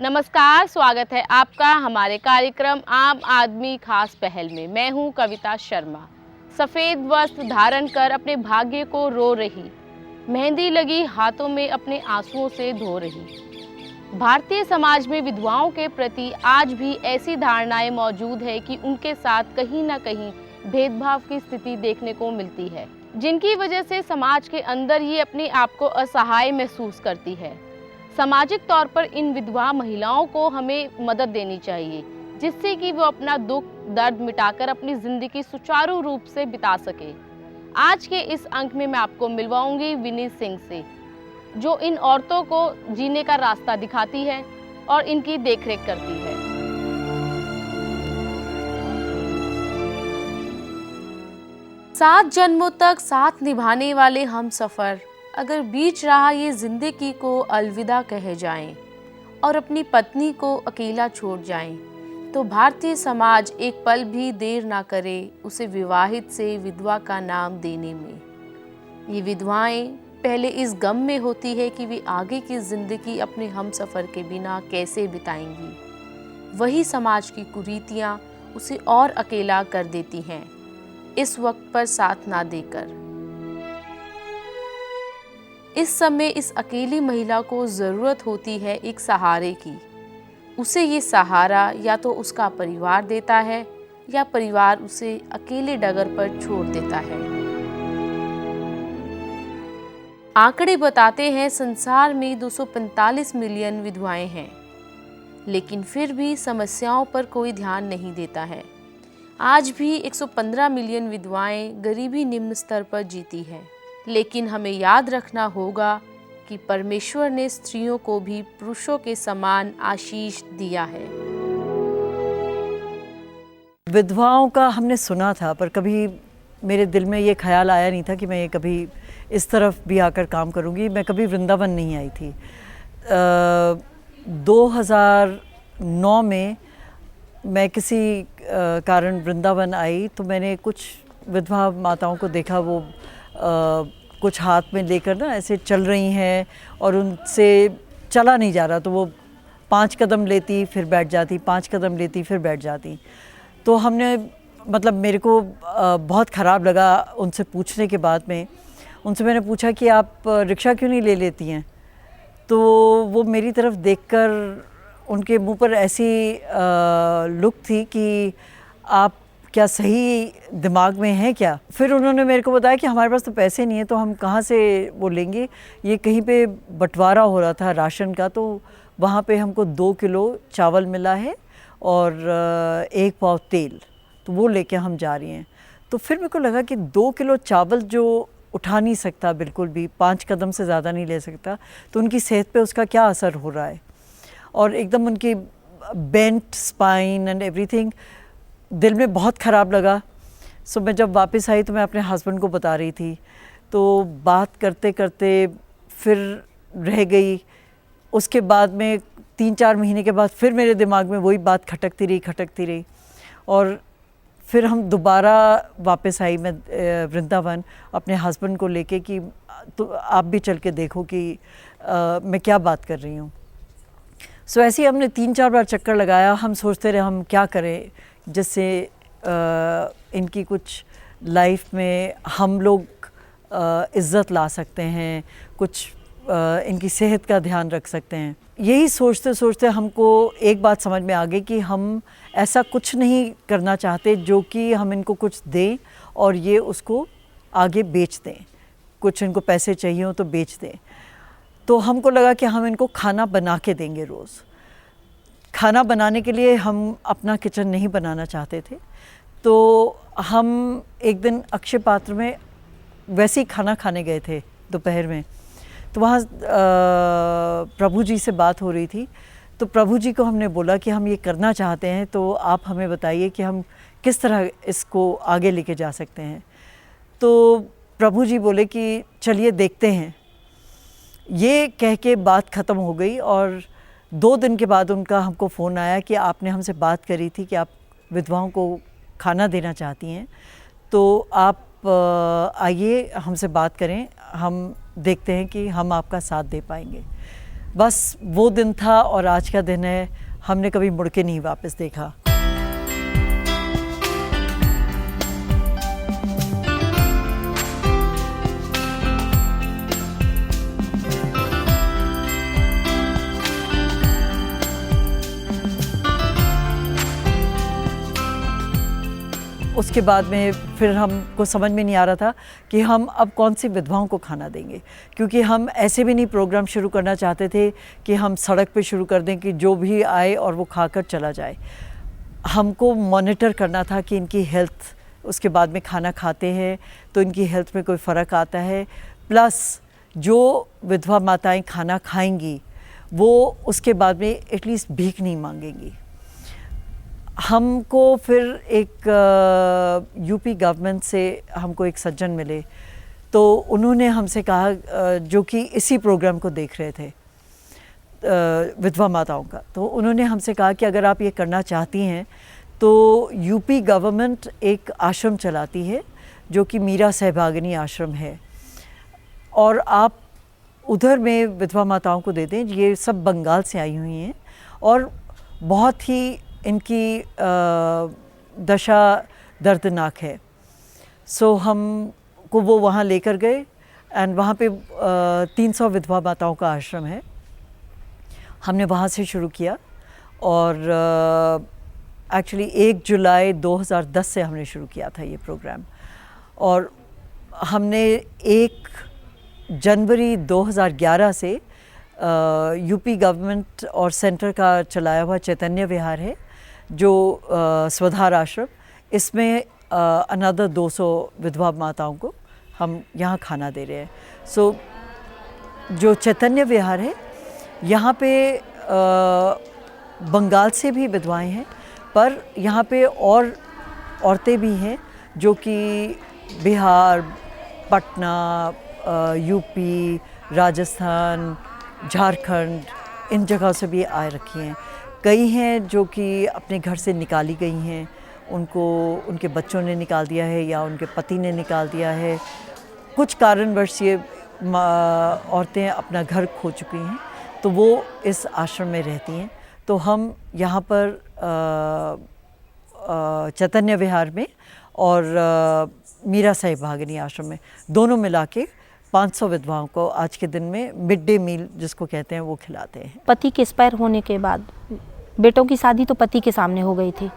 नमस्कार, स्वागत है आपका हमारे कार्यक्रम आम आदमी खास पहल में। मैं हूं कविता शर्मा। सफ़ेद वस्त्र धारण कर अपने भाग्य को रो रही, मेहंदी लगी हाथों में अपने आंसुओं से धो रही। भारतीय समाज में विधवाओं के प्रति आज भी ऐसी धारणाएं मौजूद है कि उनके साथ कहीं ना कहीं भेदभाव की स्थिति देखने को मिलती है, जिनकी वजह से समाज के अंदर ये अपने आप को असहाय महसूस करती है। सामाजिक तौर पर इन विधवा महिलाओं को हमें मदद देनी चाहिए, जिससे कि वो अपना दुख दर्द मिटाकर अपनी जिंदगी सुचारू रूप से बिता सके। आज के इस अंक में मैं आपको मिलवाऊंगी विनी सिंह से, जो इन औरतों को जीने का रास्ता दिखाती है और इनकी देखरेख करती है। 7 जन्मों तक साथ निभाने वाले हम सफ़र अगर बीच रहा ये जिंदगी को अलविदा कहे जाएं और अपनी पत्नी को अकेला छोड़ जाएं, तो भारतीय समाज एक पल भी देर ना करे उसे विवाहित से विधवा का नाम देने में। ये विधवाएं पहले इस गम में होती है कि वे आगे की जिंदगी अपने हम सफ़र के बिना कैसे बिताएंगी। वही समाज की कुरीतियां उसे और अकेला कर देती हैं, इस वक्त पर साथ ना देकर। इस समय इस अकेली महिला को ज़रूरत होती है एक सहारे की। उसे ये सहारा या तो उसका परिवार देता है या परिवार उसे अकेले डगर पर छोड़ देता है। आंकड़े बताते हैं संसार में 245 मिलियन विधवाएं हैं, लेकिन फिर भी समस्याओं पर कोई ध्यान नहीं देता है। आज भी 115 मिलियन विधवाएं गरीबी निम्न स्तर पर जीती हैं। लेकिन हमें याद रखना होगा कि परमेश्वर ने स्त्रियों को भी पुरुषों के समान आशीष दिया है। विधवाओं का हमने सुना था, पर कभी मेरे दिल में ये ख्याल आया नहीं था कि मैं ये कभी इस तरफ भी आकर काम करूँगी। मैं कभी वृंदावन नहीं आई थी। 2009 में मैं किसी कारण वृंदावन आई, तो मैंने कुछ विधवा माताओं को देखा। वो कुछ हाथ में लेकर ना ऐसे चल रही हैं और उनसे चला नहीं जा रहा, तो वो 5 कदम लेती फिर बैठ जाती, 5 कदम लेती फिर बैठ जाती। तो हमने मतलब मेरे को बहुत ख़राब लगा उनसे पूछने के बाद में। उनसे मैंने पूछा कि आप रिक्शा क्यों नहीं ले लेती हैं? तो वो मेरी तरफ देखकर उनके मुंह पर ऐसी लुक थी कि आप क्या सही दिमाग में है क्या? फिर उन्होंने मेरे को बताया कि हमारे पास तो पैसे नहीं है, तो हम कहाँ से वो लेंगे। ये कहीं पे बंटवारा हो रहा था राशन का, तो वहाँ पे हमको 2 किलो चावल मिला है और 1 पाव तेल, तो वो लेके हम जा रही हैं। तो फिर मेरे को लगा कि 2 किलो चावल जो उठा नहीं सकता, बिल्कुल भी 5 कदम से ज़्यादा नहीं ले सकता, तो उनकी सेहत पे उसका क्या असर हो रहा है। और एकदम उनकी बेंट स्पाइन एंड एवरीथिंग दिल में बहुत ख़राब लगा। सो मैं जब वापस आई तो मैं अपने हस्बैंड को बता रही थी, तो बात करते करते फिर रह गई। उसके बाद में 3-4 महीने के बाद फिर मेरे दिमाग में वही बात खटकती रही और फिर हम दोबारा वापस आई मैं वृंदावन अपने हस्बैंड को लेके कि तो आप भी चल के देखो कि मैं क्या बात कर रही हूँ। सो ऐसे ही हमने 3-4 बार चक्कर लगाया। हम सोचते रहे हम क्या करें जिससे इनकी कुछ लाइफ में हम लोग इज़्ज़त ला सकते हैं, कुछ इनकी सेहत का ध्यान रख सकते हैं। यही सोचते सोचते हमको एक बात समझ में आ गई कि हम ऐसा कुछ नहीं करना चाहते जो कि हम इनको कुछ दें और ये उसको आगे बेच दें। कुछ इनको पैसे चाहिए हो तो बेच दें। तो हमको लगा कि हम इनको खाना बना के देंगे रोज़। खाना बनाने के लिए हम अपना किचन नहीं बनाना चाहते थे, तो हम एक दिन अक्षय पात्र में वैसे ही खाना खाने गए थे दोपहर में। तो वहाँ प्रभु जी से बात हो रही थी, तो प्रभु जी को हमने बोला कि हम ये करना चाहते हैं, तो आप हमें बताइए कि हम किस तरह इसको आगे लेके जा सकते हैं। तो प्रभु जी बोले कि चलिए देखते हैं। ये कह के बात ख़त्म हो गई और 2 दिन के बाद उनका हमको फ़ोन आया कि आपने हमसे बात करी थी कि आप विधवाओं को खाना देना चाहती हैं, तो आप आइए हमसे बात करें, हम देखते हैं कि हम आपका साथ दे पाएंगे। बस वो दिन था और आज का दिन है, हमने कभी मुड़ के नहीं वापस देखा। उसके बाद में फिर हमको समझ में नहीं आ रहा था कि हम अब कौन सी विधवाओं को खाना देंगे, क्योंकि हम ऐसे भी नहीं प्रोग्राम शुरू करना चाहते थे कि हम सड़क पे शुरू कर दें कि जो भी आए और वो खाकर चला जाए। हमको मॉनिटर करना था कि इनकी हेल्थ, उसके बाद में खाना खाते हैं तो इनकी हेल्थ में कोई फ़र्क आता है, प्लस जो विधवा माताएं खाना खाएंगी वो उसके बाद में एटलीस्ट भीख नहीं मांगेंगी। हमको फिर एक यूपी गवर्नमेंट से हमको एक सज्जन मिले, तो उन्होंने हमसे कहा, जो कि इसी प्रोग्राम को देख रहे थे विधवा माताओं का, तो उन्होंने हमसे कहा कि अगर आप ये करना चाहती हैं तो यूपी गवर्नमेंट एक आश्रम चलाती है जो कि मीरा सहभागिनी आश्रम है, और आप उधर में विधवा माताओं को दे दें। ये सब बंगाल से आई हुई हैं और बहुत ही इनकी दशा दर्दनाक है। सो हमको वो वहाँ लेकर गए एंड वहाँ पे 300 विधवा माताओं का आश्रम है। हमने वहाँ से शुरू किया और एक्चुअली 1 जुलाई 2010 से हमने शुरू किया था ये प्रोग्राम, और हमने 1 जनवरी 2011 से यूपी गवर्नमेंट और सेंटर का चलाया हुआ चैतन्य विहार है जो स्वधार आश्रम, इसमें अनदर 200 विधवा माताओं को हम यहाँ खाना दे रहे हैं। सो जो चैतन्य विहार है यहाँ पे बंगाल से भी विधवाएं हैं, पर यहाँ पे और औरतें भी हैं जो कि बिहार, पटना, यूपी, राजस्थान, झारखंड, इन जगहों से भी आ रखी हैं। कई हैं जो कि अपने घर से निकाली गई हैं, उनको उनके बच्चों ने निकाल दिया है या उनके पति ने निकाल दिया है। कुछ कारणवश ये औरतें अपना घर खो चुकी हैं, तो वो इस आश्रम में रहती हैं। तो हम यहाँ पर चैतन्य विहार में और मीरा सहभागिनी आश्रम में दोनों मिला के 500 विधवाओं को आज के दिन में मिड डे मील जिसको कहते हैं वो खिलाते हैं। पति के एक्सपायर होने के बाद बेटों की शादी तो पति के सामने हो गई थी।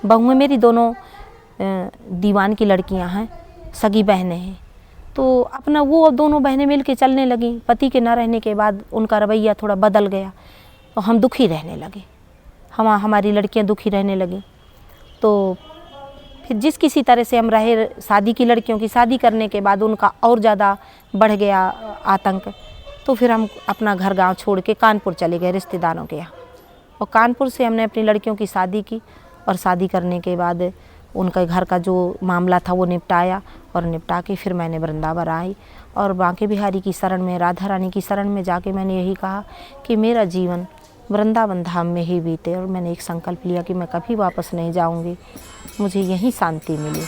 बहुएं मेरी दोनों दीवान की लड़कियां हैं, सगी बहनें हैं, तो अपना वो दोनों बहनें मिल के चलने लगी। पति के न रहने के बाद उनका रवैया थोड़ा बदल गया, तो हम दुखी रहने लगे, हमारी लड़कियां दुखी रहने लगी। तो फिर जिस किसी तरह से हम रहे, शादी की लड़कियों की शादी करने के बाद उनका और ज़्यादा बढ़ गया आतंक, तो फिर हम अपना घर गांव छोड़ के कानपुर चले गए रिश्तेदारों के यहाँ, और कानपुर से हमने अपनी लड़कियों की शादी की, और शादी करने के बाद उनका घर का जो मामला था वो निपटाया, और निपटा के फिर मैंने वृंदावन आई और बांके बिहारी की शरण में, राधा रानी की शरण में जाके मैंने यही कहा कि मेरा जीवन वृंदावन धाम में ही बीते, और मैंने एक संकल्प लिया कि मैं कभी वापस नहीं जाऊंगी, मुझे यहीं शांति मिली।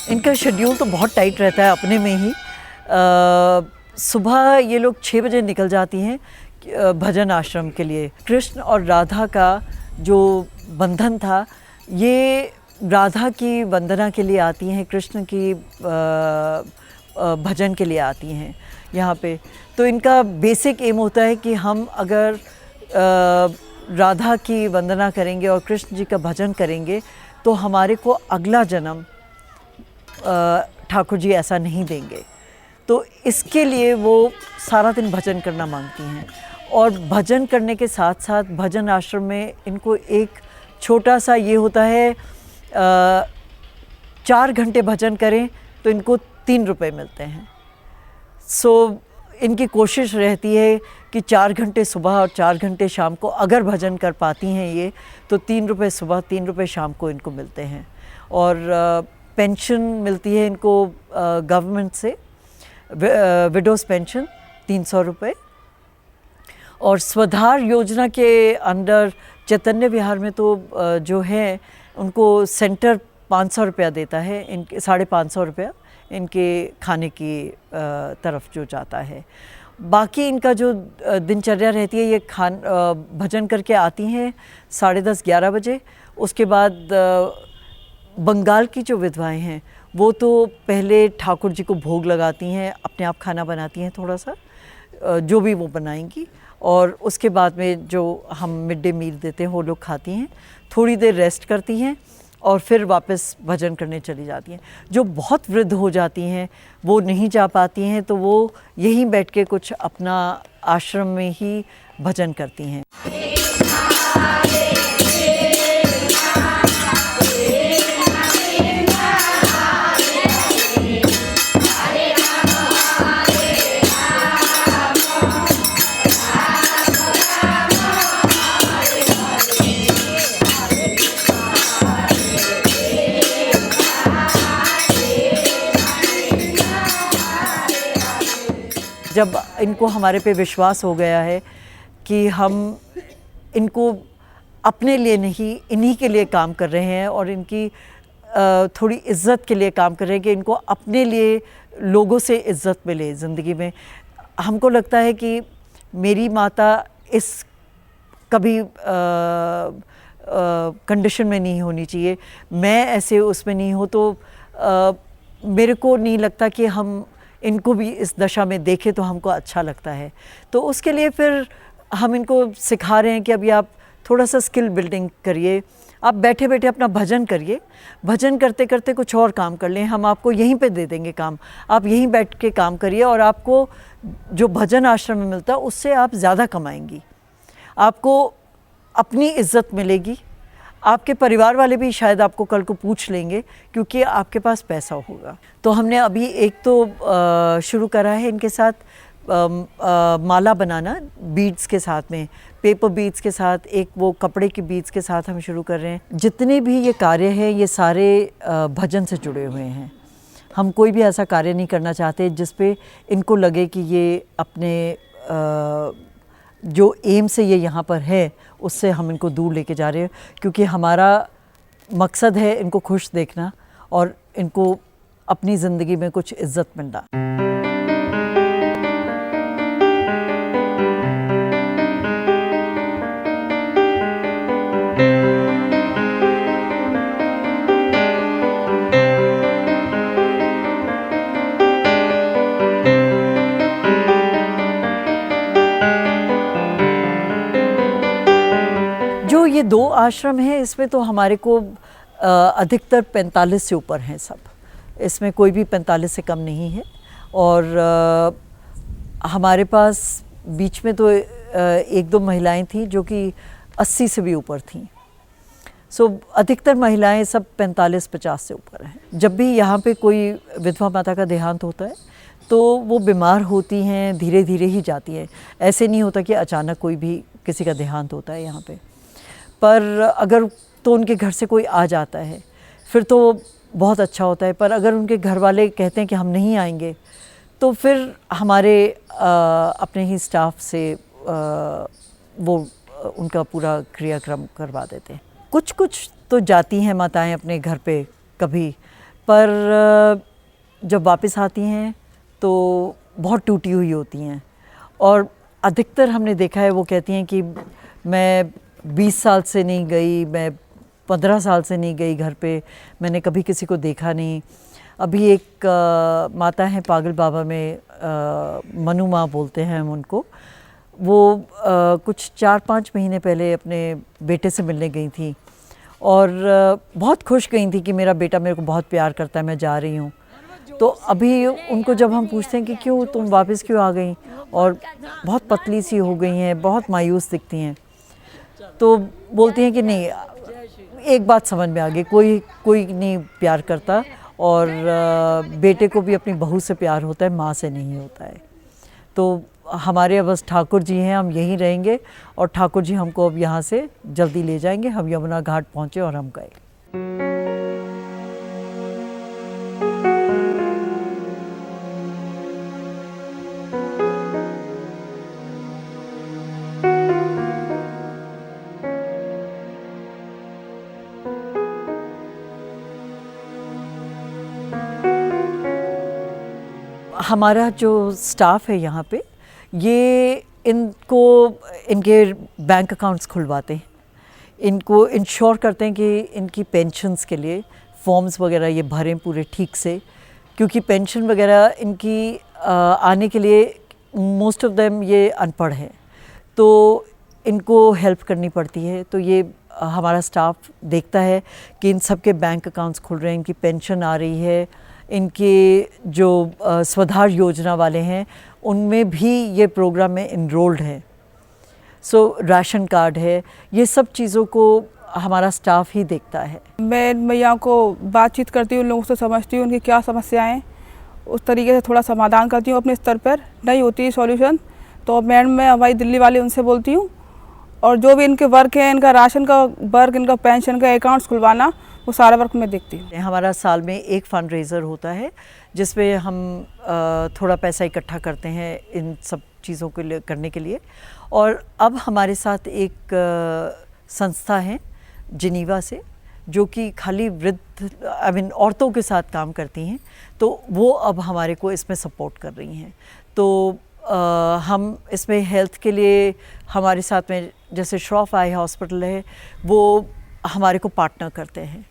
इनका शेड्यूल तो बहुत टाइट रहता है अपने में ही। सुबह ये लोग 6 बजे निकल जाती हैं भजन आश्रम के लिए। कृष्ण और राधा का जो बंधन था, ये राधा की वंदना के लिए आती हैं, कृष्ण की भजन के लिए आती हैं यहाँ पे। तो इनका बेसिक एम होता है कि हम अगर राधा की वंदना करेंगे और कृष्ण जी का भजन करेंगे तो हमारे को अगला जन्म ठाकुर जी ऐसा नहीं देंगे। तो इसके लिए वो सारा दिन भजन करना मांगती हैं, और भजन करने के साथ साथ भजन आश्रम में इनको एक छोटा सा ये होता है 4 घंटे भजन करें तो इनको 3 रुपए मिलते हैं। सो इनकी कोशिश रहती है कि 4 घंटे सुबह और 4 घंटे शाम को अगर भजन कर पाती हैं ये, तो 3 रुपए सुबह 3 रुपए शाम को इनको मिलते हैं। और पेंशन मिलती है इनको गवर्नमेंट से, विडोज़ पेंशन 300 रुपये। और स्वधार योजना के अंडर चैतन्य विहार में तो जो है उनको सेंटर 500 रुपया देता है, इनके 550 रुपया इनके खाने की तरफ जो जाता है। बाकी इनका जो दिनचर्या रहती है, ये भजन करके आती हैं 10:30-11 बजे। उसके बाद बंगाल की जो विधवाएं हैं वो तो पहले ठाकुर जी को भोग लगाती हैं, अपने आप खाना बनाती हैं थोड़ा सा, जो भी वो बनाएंगी, और उसके बाद में जो हम मिड डे मील देते हैं वो लोग खाती हैं, थोड़ी देर रेस्ट करती हैं और फिर वापस भजन करने चली जाती हैं। जो बहुत वृद्ध हो जाती हैं वो नहीं जा पाती हैं, तो वो यहीं बैठ के कुछ अपना आश्रम में ही भजन करती हैं। जब इनको हमारे पे विश्वास हो गया है कि हम इनको अपने लिए नहीं, इन्हीं के लिए काम कर रहे हैं और इनकी थोड़ी इज़्ज़त के लिए काम कर रहे हैं कि इनको अपने लिए लोगों से इज़्ज़त मिले ज़िंदगी में। हमको लगता है कि मेरी माता इस कभी कंडीशन में नहीं होनी चाहिए, मैं ऐसे उसमें नहीं हूँ, तो मेरे को नहीं लगता कि हम इनको भी इस दशा में देखें तो हमको अच्छा लगता है। तो उसके लिए फिर हम इनको सिखा रहे हैं कि अभी आप थोड़ा सा स्किल बिल्डिंग करिए, आप बैठे बैठे अपना भजन करिए, भजन करते करते कुछ और काम कर लें, हम आपको यहीं पे दे देंगे काम, आप यहीं बैठ के काम करिए और आपको जो भजन आश्रम में मिलता है उससे आप ज़्यादा कमाएंगी, आपको अपनी इज़्ज़त मिलेगी, आपके परिवार वाले भी शायद आपको कल को पूछ लेंगे क्योंकि आपके पास पैसा होगा। तो हमने अभी एक तो शुरू करा है इनके साथ माला बनाना बीड्स के साथ में, पेपर बीड्स के साथ, एक वो कपड़े की बीड्स के साथ हम शुरू कर रहे हैं। जितने भी ये कार्य हैं ये सारे भजन से जुड़े हुए हैं। हम कोई भी ऐसा कार्य नहीं करना चाहते जिस पे इनको लगे कि ये अपने जो एम से ये यहाँ पर है उससे हम इनको दूर लेके जा रहे हैं, क्योंकि हमारा मकसद है इनको खुश देखना और इनको अपनी ज़िंदगी में कुछ इज़्ज़त मिलना। ये 2 आश्रम हैं, इसमें तो हमारे को अधिकतर 45 से ऊपर हैं सब, इसमें कोई भी 45 से कम नहीं है। और हमारे पास बीच में तो 1-2 महिलाएं थीं जो कि 80 से भी ऊपर थीं। सो अधिकतर महिलाएं सब 45-50 से ऊपर हैं। जब भी यहाँ पे कोई विधवा माता का देहांत होता है तो वो बीमार होती हैं, धीरे धीरे ही जाती हैं, ऐसे नहीं होता कि अचानक कोई भी किसी का देहांत होता है यहाँ पे। पर अगर तो उनके घर से कोई आ जाता है फिर तो बहुत अच्छा होता है, पर अगर उनके घर वाले कहते हैं कि हम नहीं आएंगे तो फिर हमारे अपने ही स्टाफ से वो उनका पूरा क्रियाक्रम करवा देते हैं। कुछ कुछ तो जाती हैं माताएं अपने घर पे कभी, पर जब वापस आती हैं तो बहुत टूटी हुई होती हैं। और अधिकतर हमने देखा है वो कहती हैं कि मैं 20 साल से नहीं गई, मैं 15 साल से नहीं गई घर पे, मैंने कभी किसी को देखा नहीं। अभी एक माता हैं पागल बाबा में, मनु माँ बोलते हैं हम उनको, वो कुछ 4-5 महीने पहले अपने बेटे से मिलने गई थी और बहुत खुश गई थी कि मेरा बेटा मेरे को बहुत प्यार करता है, मैं जा रही हूँ। तो अभी उनको जब हम पूछते हैं कि क्यों तुम वापस क्यों आ गई, और बहुत पतली सी हो गई हैं, बहुत मायूस दिखती हैं, तो बोलती हैं कि नहीं, एक बात समझ में आ गई, कोई नहीं प्यार करता, और बेटे को भी अपनी बहू से प्यार होता है, माँ से नहीं होता है। तो हमारे बस ठाकुर जी हैं, हम यहीं रहेंगे, और ठाकुर जी हमको अब यहाँ से जल्दी ले जाएंगे। हम यमुना घाट पहुँचे और हम गए। हमारा जो स्टाफ है यहाँ पे, ये इनके बैंक अकाउंट्स खुलवाते हैं, इनको इंश्योर करते हैं कि इनकी पेंशन्स के लिए फॉर्म्स वगैरह ये भरें पूरे ठीक से, क्योंकि पेंशन वगैरह इनकी आने के लिए मोस्ट ऑफ देम ये अनपढ़ हैं, तो इनको हेल्प करनी पड़ती है। तो ये हमारा स्टाफ देखता है कि इन सब के बैंक अकाउंट्स खुल रहे हैं, इनकी पेंशन आ रही है, इनके जो स्वधार योजना वाले हैं उनमें भी ये प्रोग्राम में इनरोल्ड हैं। सो राशन कार्ड है, ये सब चीज़ों को हमारा स्टाफ ही देखता है। मैं मैयाओं को बातचीत करती हूँ, उन लोगों से समझती हूँ उनकी क्या समस्याएं हैं, उस तरीके से थोड़ा समाधान करती हूँ अपने स्तर पर। नहीं होती है सॉल्यूशन तो मैडम मैं हमारी दिल्ली वाले उनसे बोलती हूँ, और जो भी इनके वर्क है, इनका राशन का वर्क, इनका पेंशन का अकाउंट्स खुलवाना, वो सारा वर्क मैं देखती हूँ। हमारा साल में एक फंड रेज़र होता है जिसमें हम थोड़ा पैसा इकट्ठा करते हैं इन सब चीज़ों के लिए करने के लिए। और अब हमारे साथ एक संस्था है जिनीवा से, जो कि खाली वृद्ध औरतों के साथ काम करती हैं, तो वो अब हमारे को इसमें सपोर्ट कर रही हैं। तो हम इसमें हेल्थ के लिए हमारे साथ में जैसे श्रॉफ आई हॉस्पिटल है, वो हमारे को पार्टनर करते हैं।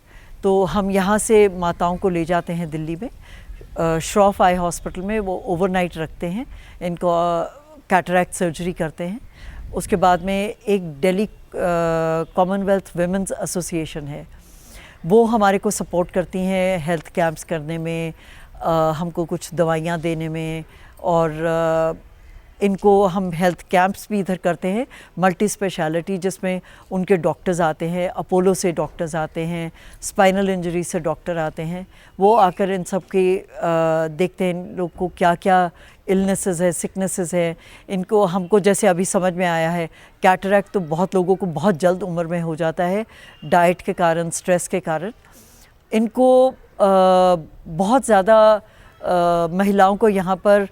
तो हम यहाँ से माताओं को ले जाते हैं दिल्ली में श्रॉफ आई हॉस्पिटल में, वो ओवरनाइट रखते हैं, इनको कैटरैक्ट सर्जरी करते हैं। उसके बाद में एक दिल्ली कॉमनवेल्थ विमेंस एसोसिएशन है, वो हमारे को सपोर्ट करती हैं हेल्थ कैंप्स करने में, हमको कुछ दवाइयाँ देने में, और इनको हम हेल्थ कैंप्स भी इधर करते हैं मल्टी स्पेशलिटी, जिसमें उनके डॉक्टर्स आते हैं, अपोलो से डॉक्टर्स आते हैं, स्पाइनल इंजरी से डॉक्टर आते हैं, वो आकर इन सब के देखते हैं इन लोग को क्या क्या इलनेसेस है, सिकनेसेस है। इनको हमको जैसे अभी समझ में आया है, कैटरैक्ट तो बहुत लोगों को बहुत जल्द उम्र में हो जाता है डाइट के कारण, स्ट्रेस के कारण। इनको बहुत ज़्यादा महिलाओं को यहाँ पर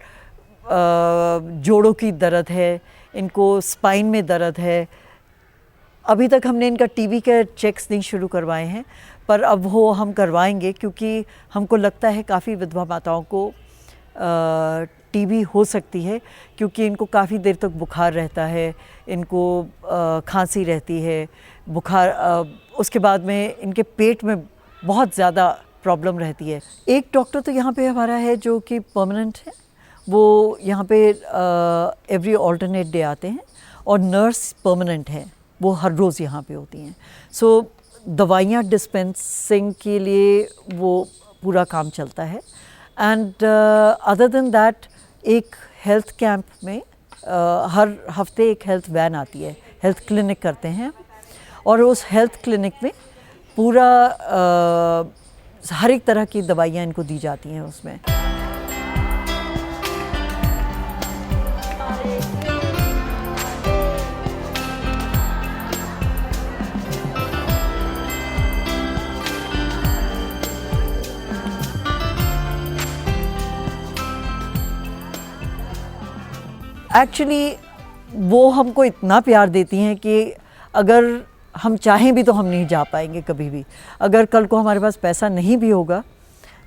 जोड़ों की दर्द है, इनको स्पाइन में दर्द है। अभी तक हमने इनका टीबी के चेक्स नहीं शुरू करवाए हैं, पर अब वो हम करवाएंगे, क्योंकि हमको लगता है काफ़ी विधवा माताओं को टीबी हो सकती है, क्योंकि इनको काफ़ी देर तक बुखार रहता है, इनको खांसी रहती है, बुखार, उसके बाद में इनके पेट में बहुत ज़्यादा प्रॉब्लम रहती है। एक डॉक्टर तो यहाँ पे हमारा है जो कि परमानेंट है, वो यहाँ पे एवरी ऑल्टरनेट डे आते हैं, और नर्स परमानेंट है, वो हर रोज़ यहाँ पे होती हैं। सो दवाइयाँ डिस्पेंसिंग के लिए वो पूरा काम चलता है। एंड अदर देन दैट एक हेल्थ कैंप में हर हफ्ते एक हेल्थ वैन आती है, हेल्थ क्लिनिक करते हैं, और उस हेल्थ क्लिनिक में पूरा हर एक तरह की दवाइयाँ इनको दी जाती हैं उसमें। एक्चुअली वो हमको इतना प्यार देती हैं कि अगर हम चाहें भी तो हम नहीं जा पाएंगे कभी भी। अगर कल को हमारे पास पैसा नहीं भी होगा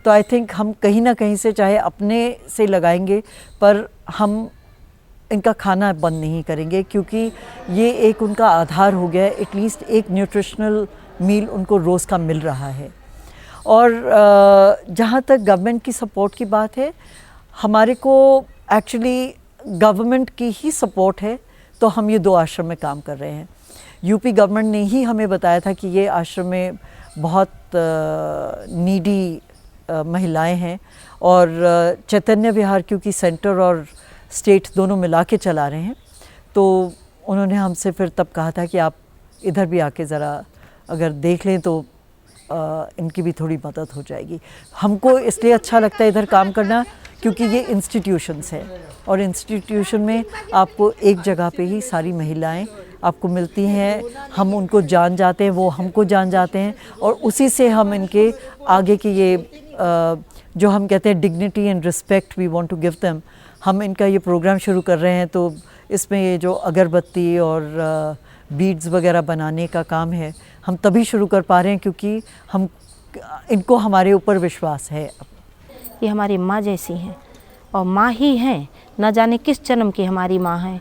तो आई थिंक हम कहीं ना कहीं से चाहे अपने से लगाएंगे, पर हम इनका खाना बंद नहीं करेंगे, क्योंकि ये एक उनका आधार हो गया है। एटलीस्ट एक न्यूट्रिशनल मील उनको रोज़ का मिल रहा है। और जहाँ तक गवर्नमेंट की सपोर्ट की बात है, हमारे को एक्चुअली गवर्नमेंट की ही सपोर्ट है, तो हम ये 2 आश्रम में काम कर रहे हैं। यूपी गवर्नमेंट ने ही हमें बताया था कि ये आश्रम में बहुत नीडी महिलाएं हैं, और चैतन्य विहार क्योंकि सेंटर और स्टेट दोनों मिला के चला रहे हैं, तो उन्होंने हमसे फिर तब कहा था कि आप इधर भी आके ज़रा अगर देख लें तो इनकी भी थोड़ी मदद हो जाएगी। हमको इसलिए अच्छा लगता है इधर काम करना क्योंकि ये इंस्टीट्यूशंस है और इंस्टीट्यूशन में आपको एक जगह पे ही सारी महिलाएं आपको मिलती हैं, हम उनको जान जाते हैं, वो हमको जान जाते हैं और उसी से हम इनके आगे की ये जो हम कहते हैं dignity and respect we want to give them. हम इनका ये प्रोग्राम शुरू कर रहे हैं तो इसमें ये जो अगरबत्ती और बीड्स वगैरह बनाने का काम है हम तभी शुरू कर पा रहे हैं क्योंकि हम इनको हमारे ऊपर विश्वास है। ये हमारी माँ जैसी हैं और माँ ही हैं, न जाने किस जन्म की हमारी माँ हैं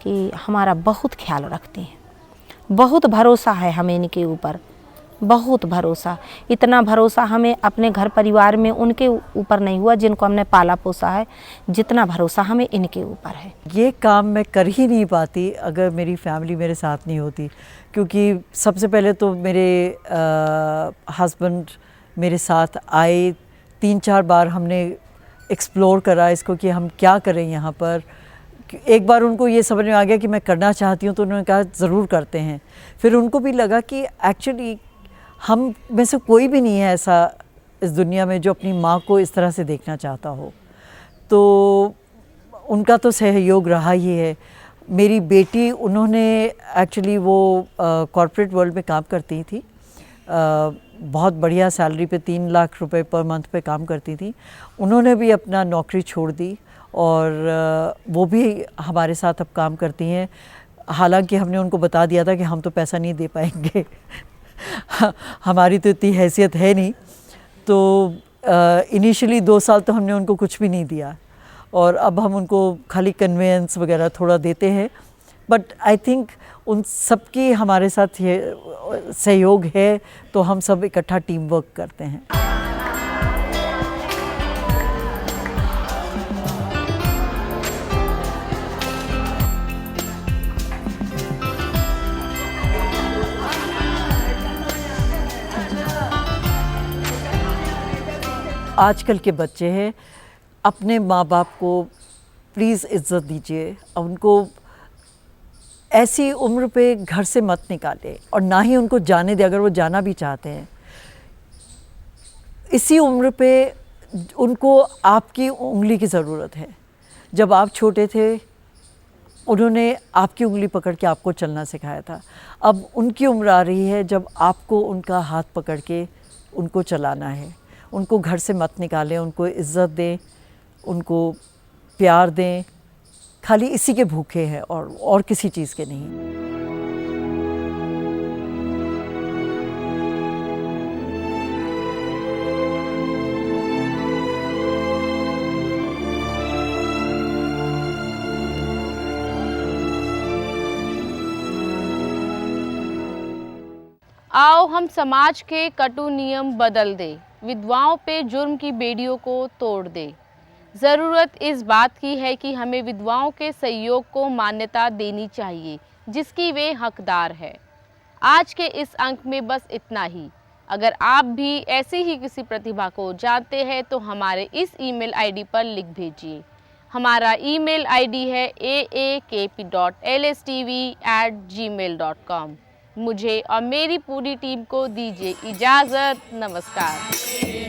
कि हमारा बहुत ख्याल रखती हैं। बहुत भरोसा है हमें इनके ऊपर, बहुत भरोसा। इतना भरोसा हमें अपने घर परिवार में उनके ऊपर नहीं हुआ जिनको हमने पाला पोसा है, जितना भरोसा हमें इनके ऊपर है। ये काम मैं कर ही नहीं पाती अगर मेरी फैमिली मेरे साथ नहीं होती, क्योंकि सबसे पहले तो मेरे हस्बैंड मेरे साथ आए, 3-4 बार हमने एक्सप्लोर करा इसको कि हम क्या करें यहाँ पर। एक बार उनको ये समझ में आ गया कि मैं करना चाहती हूँ तो उन्होंने कहा ज़रूर करते हैं। फिर उनको भी लगा कि एक्चुअली हम में से कोई भी नहीं है ऐसा इस दुनिया में जो अपनी माँ को इस तरह से देखना चाहता हो, तो उनका तो सहयोग रहा ही है। मेरी बेटी, उन्होंने एक्चुअली वो कॉर्पोरेट वर्ल्ड में काम करती थी, बहुत बढ़िया सैलरी पे 3 लाख रुपए पर मंथ पे काम करती थी। उन्होंने भी अपना नौकरी छोड़ दी और वो भी हमारे साथ अब काम करती हैं। हालांकि हमने उनको बता दिया था कि हम तो पैसा नहीं दे पाएंगे हमारी तो इतनी हैसियत है नहीं, तो इनिशियली 2 साल तो हमने उनको कुछ भी नहीं दिया और अब हम उनको खाली कन्वेंस वगैरह थोड़ा देते हैं। बट आई थिंक उन सब की हमारे साथ ये सहयोग है तो हम सब इकट्ठा टीम वर्क करते हैं। आजकल के बच्चे हैं, अपने माँ बाप को प्लीज़ इज़्ज़त दीजिए, उनको ऐसी उम्र पे घर से मत निकालें और ना ही उनको जाने दें अगर वो जाना भी चाहते हैं। इसी उम्र पे उनको आपकी उंगली की ज़रूरत है। जब आप छोटे थे उन्होंने आपकी उंगली पकड़ के आपको चलना सिखाया था, अब उनकी उम्र आ रही है जब आपको उनका हाथ पकड़ के उनको चलाना है। उनको घर से मत निकालें, उनको इज़्ज़त दें, उनको प्यार दें, खाली इसी के भूखे हैं और किसी चीज़ के नहीं। आओ हम समाज के कटु नियम बदल दें, विधवाओं पे जुर्म की बेड़ियों को तोड़ दें। ज़रूरत इस बात की है कि हमें विधवाओं के सहयोग को मान्यता देनी चाहिए जिसकी वे हकदार है। आज के इस अंक में बस इतना ही। अगर आप भी ऐसी ही किसी प्रतिभा को जानते हैं तो हमारे इस ईमेल आईडी पर लिख भेजिए। हमारा ईमेल आईडी है aakp.lstv@gmail.com। मुझे और मेरी पूरी टीम को दीजिए इजाज़त। नमस्कार।